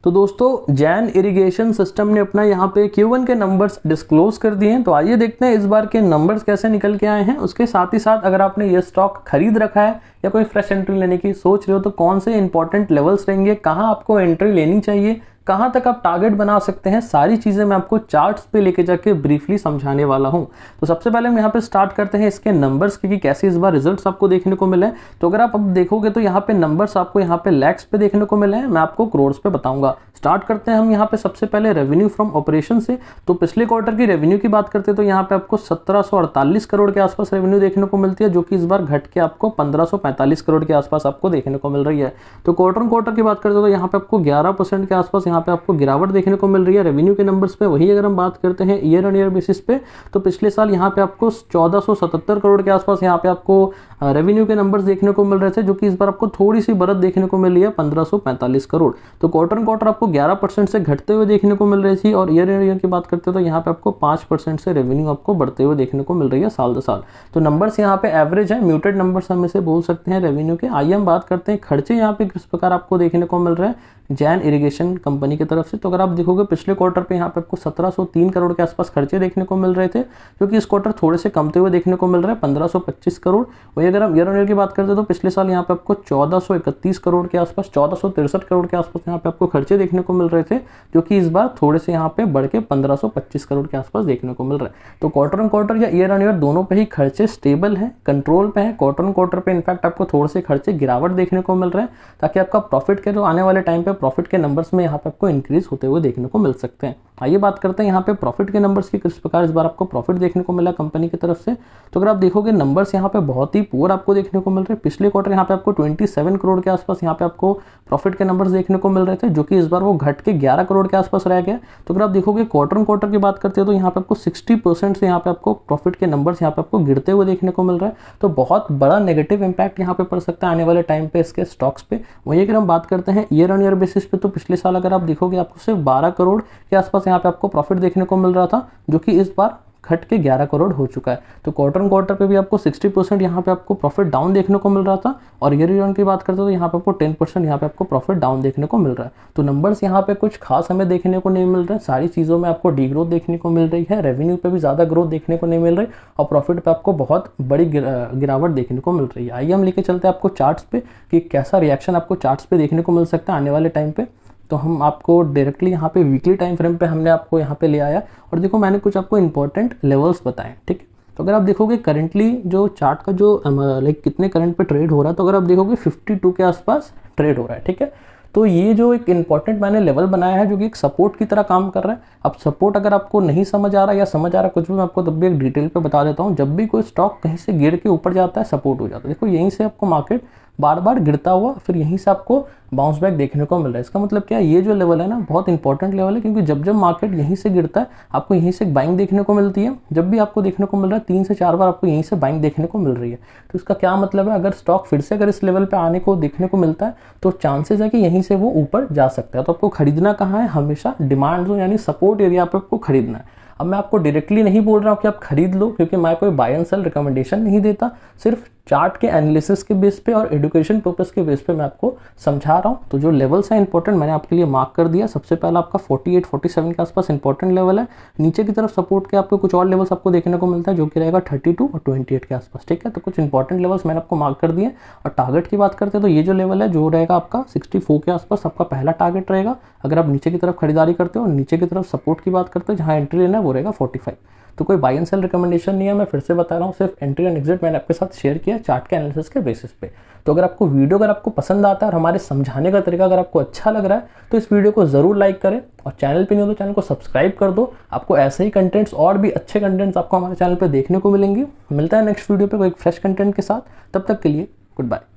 तो दोस्तों Jain irrigation system ने अपना यहाँ पे Q1 के नंबर्स डिस्क्लोज कर दिए हैं। तो आइए देखते हैं इस बार के नंबर्स कैसे निकल के आए हैं। उसके साथ ही साथ अगर आपने ये स्टॉक खरीद रखा है या कोई फ्रेश एंट्री लेने की सोच रहे हो तो कौन से इंपॉर्टेंट लेवल्स रहेंगे, कहाँ आपको एंट्री लेनी चाहिए, कहाँ तक आप टारगेट बना सकते हैं, सारी चीज़ें मैं आपको चार्ट्स पे लेके जाके ब्रीफली समझाने वाला हूँ। तो सबसे पहले हम यहाँ पे स्टार्ट करते हैं इसके नंबर्स की कि कैसे इस बार रिजल्ट्स आपको देखने को मिले। तो अगर आप अब देखोगे तो यहाँ पे नंबर्स आपको यहाँ पे लैक्स पे देखने को मिले हैं, मैं आपको करोड़्स पे बताऊंगा। स्टार्ट करते हैं हम यहाँ पे सबसे पहले रेवेन्यू फ्रॉम ऑपरेशन से। तो पिछले क्वार्टर की रेवेन्यू की बात करते हैं तो यहाँ पे आपको 1748 करोड़ के आसपास रेवेन्यू देखने को मिलती है, जो कि इस बार घट के आपको 1545 करोड़ के आसपास आपको देखने को मिल रही है। तो क्वार्टर की बात करते हैं तो यहाँ पे आपको 11% के आसपास यहाँ पे आपको गिरावट देखने को मिल रही है रेवेन्यू के नंबर्स पे। वही अगर हम बात करते हैं ईयर ऑन ईयर बेसिस पे तो पिछले साल यहाँ पे आपको 1477 करोड़ के आसपास यहाँ पे आपको रेवेन्यू के नंबर्स देखने को मिल रहे थे, जो कि इस बार आपको थोड़ी सी बढ़त देखने को मिल रही है 1545 करोड़। तो क्वार्टर आपको 11% से घटते हुए देखने को मिल रही थी और ईयर ईयर की बात करते हैं तो यहाँ पे आपको 5% से रेवेन्यू आपको बढ़ते हुए देखने को मिल रही है साल दर साल। तो नंबर्स यहाँ पे एवरेज है, म्यूटेड नंबर्स हम इसे बोल सकते हैं रेवेन्यू के। आइए हम बात करते हैं खर्चे यहाँ पे किस प्रकार आपको देखने को मिल रहे हैं जैन इरिगेशन कंपनी की तरफ से। तो अगर आप देखोगे पिछले क्वार्टर पे यहाँ पे आपको 1703 करोड़ के आसपास खर्चे देखने को मिल रहे थे, जो कि इस क्वार्टर थोड़े से कमते हुए देखने को मिल रहा है 1525 करोड़। वही अगर हम ईयर ऑन ईयर की बात करते हैं तो पिछले साल यहाँ पे आपको 1431 करोड़ के आसपास 1463 करोड़ के आसपास यहाँ पे आपको खर्चे देखने को मिल रहे थे, जो कि इस बार थोड़े से यहाँ पे बढ़ के 1525 करोड़ के आसपास देखने को मिल रहा है। तो क्वार्टर ऑन क्वार्टर या ईयर ऑन ईयर दोनों पे ही खर्चे स्टेबल है, कंट्रोल पे है। क्वार्टर ऑन क्वार्टर पे इनफैक्ट आपको थोड़े से खर्चे गिरावट देखने को मिल रहे हैं, ताकि आपका प्रॉफिट के जो आने वाले टाइम पे प्रॉफिट के नंबर्स में यहाँ पे आपको इंक्रीज होते हुए देखने को मिल सकते हैं। आइए बात करते हैं यहाँ पे प्रॉफिट के नंबर्स की, किस प्रकार इस बार आपको प्रॉफिट देखने को मिला कंपनी की तरफ से। तो अगर आप देखोगे नंबर्स यहाँ पे बहुत ही पुअर आपको देखने को मिल रहे हैं। पिछले क्वार्टर यहाँ पे आपको 27 करोड़ के आसपास यहाँ पे आपको प्रॉफिट के नंबर्स देखने को मिल रहे थे, जो कि इस बार वो घट के 11 करोड़ के आसपास रह गया। तो अगर आप देखोगे क्वार्टर की बात करते हैं तो यहाँ पे आपको 60% से यहाँ पे आपको प्रॉफिट के नंबर्स यहाँ पे आपको गिरते हुए देखने को मिल रहा है। तो बहुत बड़ा नेगेटिव इंपैक्ट यहाँ पे पड़ सकता है आने वाले टाइम पे इसके स्टॉक्स पे। वही अगर हम बात करते हैं ईयर ऑन ईयर बेसिस पे तो पिछले साल अगर आप देखोगे आपको सिर्फ 12 करोड़ के आसपास यहाँ पे आपको प्रॉफिट देखने को मिल रहा था, जो कि इस बार घट के 11 करोड़ हो चुका है। तो क्वार्टर पे भी आपको 60% यहाँ पे आपको प्रॉफिट डाउन देखने को मिल रहा था, और ईयर ऑन की बात करते हैं तो यहाँ पे आपको 10% यहाँ पे आपको प्रॉफिट डाउन देखने को मिल रहा है। तो नंबर्स यहाँ पे कुछ खास हमें देखने को नहीं मिल रहे हैं, सारी चीज़ों में आपको डी ग्रोथ देखने को मिल रही है, रेवेन्यू पे भी ज़्यादा ग्रोथ देखने को नहीं मिल रही और प्रॉफिट पे आपको बहुत बड़ी गिरावट देखने को मिल रही है। आइए हम लेके चलते हैं आपको चार्ट्स पे कि कैसा रिएक्शन आपको चार्ट्स पे देखने को मिल सकता है आने वाले टाइम पे। तो हम आपको डायरेक्टली यहाँ पे वीकली टाइम फ्रेम पे हमने आपको यहाँ पे ले आया और देखो मैंने कुछ आपको इंपॉर्टेंट लेवल्स बताए, ठीक है। तो अगर आप देखोगे करंटली जो चार्ट का जो लाइक कितने करंट पे ट्रेड हो रहा है, तो अगर आप देखोगे 52 के आसपास ट्रेड हो रहा है, ठीक है। तो ये जो एक इंपॉर्टेंट मैंने लेवल बनाया है जो कि एक सपोर्ट की तरह काम कर रहा है। अब सपोर्ट अगर आपको नहीं समझ आ रहा या समझ आ रहा कुछ भी, मैं आपको तब भी एक डिटेल पे बता देता हूँ। जब भी कोई स्टॉक कहीं से गिर के ऊपर जाता है सपोर्ट हो जाता है। देखो यहीं से आपको मार्केट बार बार गिरता हुआ फिर यहीं से आपको बाउंस बैक देखने को मिल रहा है। इसका मतलब क्या है, ये जो लेवल है ना बहुत इंपॉर्टेंट लेवल है, क्योंकि जब जब मार्केट यहीं से गिरता है आपको यहीं से बाइंग देखने को मिलती है। जब भी आपको देखने को मिल रहा है 3 से 4 बार आपको यहीं से बाइंग देखने को मिल रही है। तो इसका क्या मतलब है, अगर स्टॉक फिर से अगर इस लेवल पे आने को देखने को मिलता है तो चांसेस है कि यहीं से वो ऊपर जा सकता है। तो आपको खरीदना कहाँ है, हमेशा डिमांड जोन यानी सपोर्ट एरिया पे आपको खरीदना है। अब मैं आपको डायरेक्टली नहीं बोल रहा हूँ कि आप खरीद लो, क्योंकि मैं कोई बाय एंड सेल रिकमेंडेशन नहीं देता, सिर्फ चार्ट के एनालिसिस के बेस पे और एजुकेशन पर्पस के बेस पे मैं आपको समझा रहा हूँ। तो जो लेवल्स हैं इंपॉर्टेंट मैंने आपके लिए मार्क कर दिया। सबसे पहला आपका 48-47 के आसपास इंपॉर्टेंट लेवल है। नीचे की तरफ सपोर्ट के आपको कुछ और लेवल्स आपको देखने को मिलता है, जो कि रहेगा 32 और 28 के आसपास, ठीक है। तो कुछ इंपॉर्टेंट लेवल्स मैंने आपको मार्क कर दिए। और टारगेट की बात करते हैं तो ये जो लेवल है जो रहेगा आपका 64 के आसपास आपका पहला टारगेट रहेगा, अगर आप नीचे की तरफ खरीदारी करते हो। नीचे की तरफ सपोर्ट की बात करते हो जहाँ एंट्री लेना है वो रहेगा 45। तो कोई बाय एंड सेल रिकमेंडेशन नहीं है, मैं फिर से बता रहा हूँ, सिर्फ एंट्री एंड एग्जिट मैंने आपके साथ शेयर किया चार्ट के एनालिसिस के बेसिस पे। तो अगर आपको वीडियो अगर आपको पसंद आता है और हमारे समझाने का तरीका अगर आपको अच्छा लग रहा है तो इस वीडियो को जरूर लाइक करें, और चैनल पे नहीं हो तो चैनल को सब्सक्राइब कर दो। आपको ऐसे ही कंटेंट्स और भी अच्छे कंटेंट्स आपको हमारे चैनल पे देखने को मिलेंगे। मिलता है नेक्स्ट वीडियो पे कोई फ्रेश कंटेंट के साथ, तब तक के लिए गुड बाय।